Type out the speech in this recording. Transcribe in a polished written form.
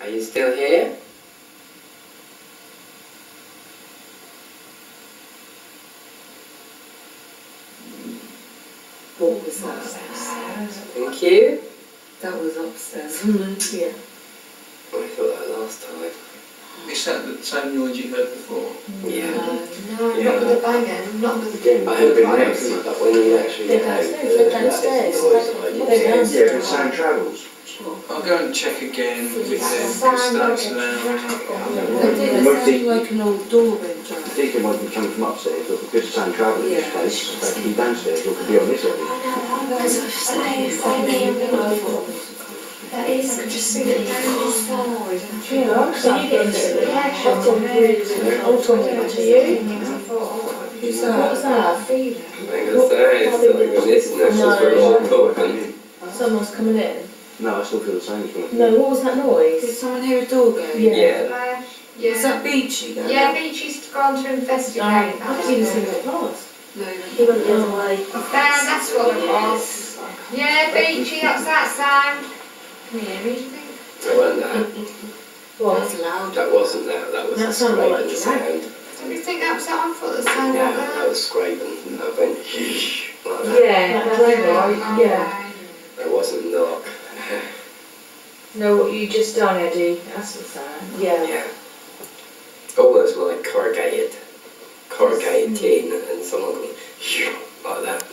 Are you still here? What was that upstairs? Thank you. That was upstairs, wasn't it? Yeah. I thought that last time. Is that the same noise you heard before? Yeah. No, Yeah. not with the banging, not with the I have been noticing, but when you actually They're get downstairs, they're downstairs. They're downstairs. Yeah, but sound travels. I'll go and check again with them, because Sound like that's a loud. It sounded like an old door being The tried. deacon might be coming from upstairs, but because the sound travel in this Yeah. place, they could be downstairs or could be on this end. That is, I just see it down inside. Yeah, I'm starting to get a bit of reaction. I'll talk to you. Who's that? What was that? I'm gonna say, it's still like this, and that's just very long talking. Someone's coming in. No, I still feel the same as when I No, what was that Did noise? someone hear a door go? Yeah. Was that Beachy going? Yeah, Beachy's gone to investigate. I didn't see it was. No, He went the other way. that's what it was. Yeah, Beachy, that's that sound. Can you hear me, do you think? It wasn't that. What? loud. That wasn't that. That was That a sounded like scraping dragon. sound. Do you think that was that? I thought the sound No, like that that. was scraping. I went shh like that. Yeah, that's right. Yeah. That wasn't a knock. Know what you just done, Eddie? That's the sound. Yeah. Yeah. Almost like corrugated tin, and someone going shh like that.